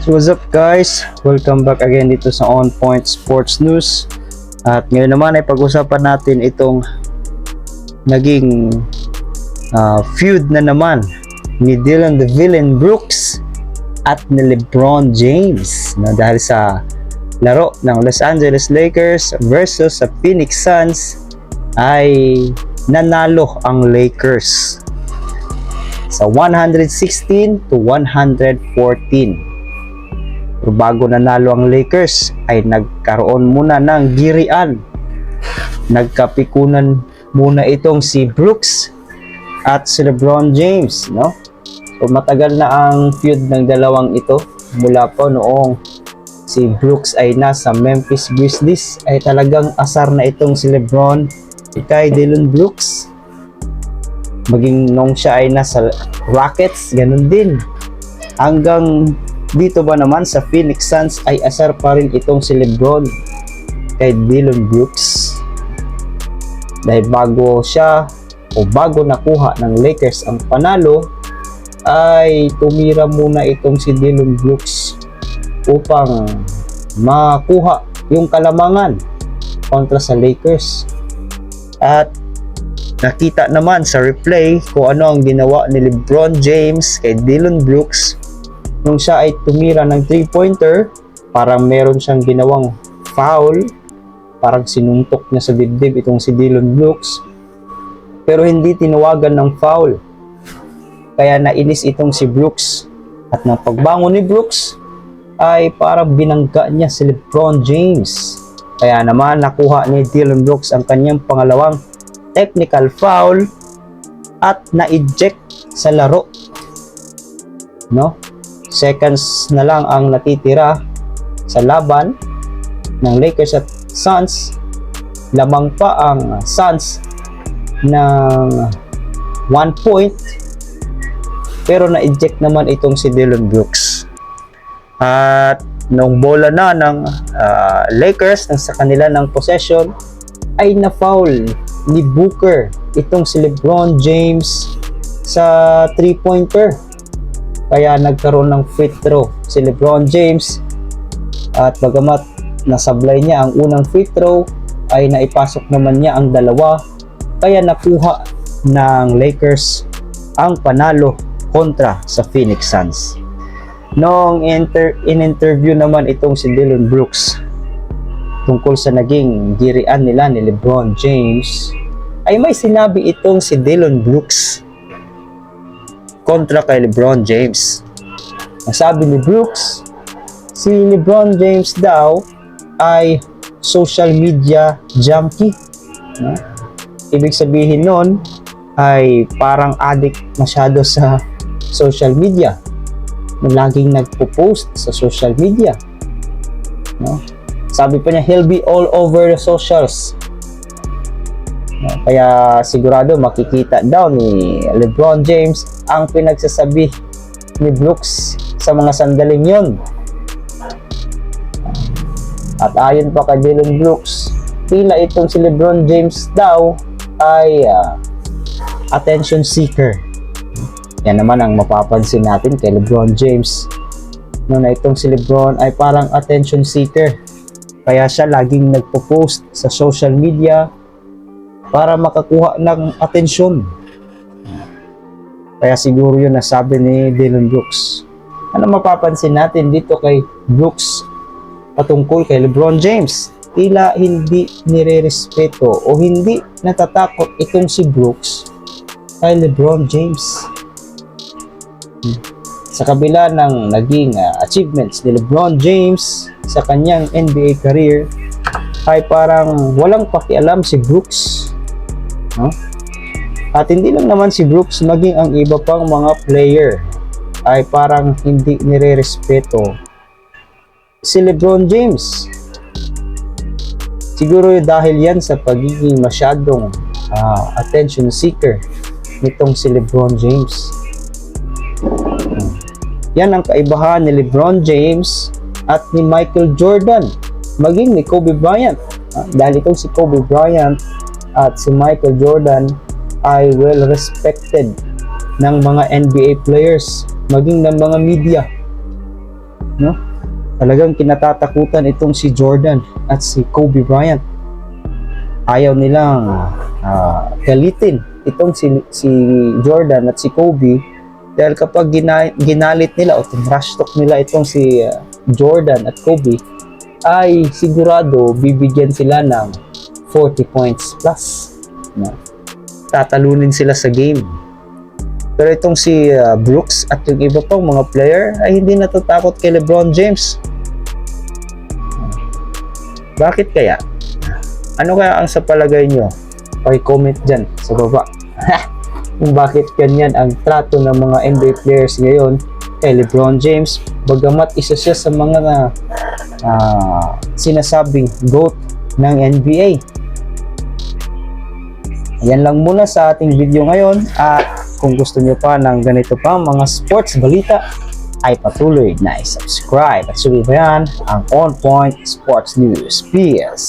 So what's up guys? Welcome back again dito sa On Point Sports News. At ngayon naman ay pag-usapan natin itong naging feud na naman ni Dillon the Villain Brooks at ni LeBron James dahil sa laro ng Los Angeles Lakers versus sa Phoenix Suns ay nanalo ang Lakers sa 116-114. Pero bago nanalo ang Lakers ay nagkaroon muna ng girian. Nagkapikunan muna itong si Brooks at si LeBron James, no? So matagal na ang feud ng dalawang ito mula po noong si Brooks ay nasa Memphis Grizzlies ay talagang asar na itong si LeBron kay Dillon Brooks. Maging nung siya ay nasa Rockets, ganun din. Hanggang dito ba naman sa Phoenix Suns ay asar pa rin itong si LeBron kay Dillon Brooks. Dahil bago nakuha ng Lakers ang panalo, ay tumira muna itong si Dillon Brooks upang makuha yung kalamangan kontra sa Lakers. At nakita naman sa replay kung ano ang ginawa ni LeBron James kay Dillon Brooks nung siya ay tumira ng 3-pointer. Parang meron siyang ginawang foul, parang sinuntok niya sa dibdib itong si Dillon Brooks, pero hindi tinawagan ng foul. Kaya nainis itong si Brooks, at nang pagbangon ni Brooks ay parang binangga niya si LeBron James. Kaya naman nakuha ni Dillon Brooks ang kanyang pangalawang technical foul at na-eject sa laro, no? Seconds na lang ang natitira sa laban ng Lakers at Suns. Lamang pa ang Suns ng 1 point, pero na-eject naman itong si Dillon Brooks. At nung bola na ng Lakers sa kanila ng possession ay na-foul ni Booker itong si LeBron James sa 3-pointer. Kaya nagkaroon ng free throw si LeBron James, at bagamat nasablay niya ang unang free throw ay naipasok naman niya ang dalawa, kaya nakuha ng Lakers ang panalo kontra sa Phoenix Suns. Noong in-interview naman itong si Dillon Brooks tungkol sa naging girian nila ni LeBron James, ay may sinabi itong si Dillon Brooks kontra kay LeBron James. Ang sabi ni Brooks, si LeBron James daw ay social media junkie. Ibig sabihin nun ay parang addict masyado sa social media. Laging nagpo-post sa social media. Sabi pa niya, he'll be all over the socials. Kaya sigurado makikita daw ni LeBron James ang pinagsasabi ni Brooks sa mga sandaling yon. At ayon pa kay Dillon Brooks, tila itong si LeBron James daw ay attention seeker. Yan naman ang mapapansin natin kay LeBron James, na itong si LeBron ay parang attention seeker. Kaya siya laging nagpo-post sa social media para makakuha ng atensyon. Kaya siguro yun nasabi ni Dillon Brooks. Ano mapapansin natin dito kay Brooks patungkol kay LeBron James? Tila hindi nire-respeto o hindi natatakot itong si Brooks kay LeBron James. Sa kabila ng naging achievements ni LeBron James sa kanyang NBA career, ay parang walang pakialam si Brooks. At hindi lang naman si Brooks, maging ang iba pang mga player ay parang hindi nire-respeto si LeBron James. Siguro dahil yan sa pagiging masyadong attention seeker nitong si LeBron James. Yan ang kaibahan ni LeBron James at ni Michael Jordan, maging ni Kobe Bryant. Dahil itong si Kobe Bryant at si Michael Jordan ay well respected ng mga NBA players, maging ng mga media. no? Talagang kinatatakutan itong si Jordan at si Kobe Bryant. Ayaw nilang galitin itong si Jordan at si Kobe dahil kapag ginalit nila o trash talk nila itong si Jordan at Kobe, ay sigurado bibigyan sila ng 40 points plus, no? Tatalunin sila sa game. Pero itong si Brooks at yung iba pang mga player ay hindi natatakot kay LeBron James. Bakit kaya? Ano kaya ang sa palagay nyo? Paki-comment dyan sa baba. Kung bakit ganyan ang trato ng mga NBA players ngayon kay LeBron James, bagamat isa siya sa mga sinasabing GOAT ng NBA. Yan lang muna sa ating video ngayon, at kung gusto nyo pa ng ganito pa mga sports balita, ay patuloy na i-subscribe at subaybayan ang On Point Sports News. Peace!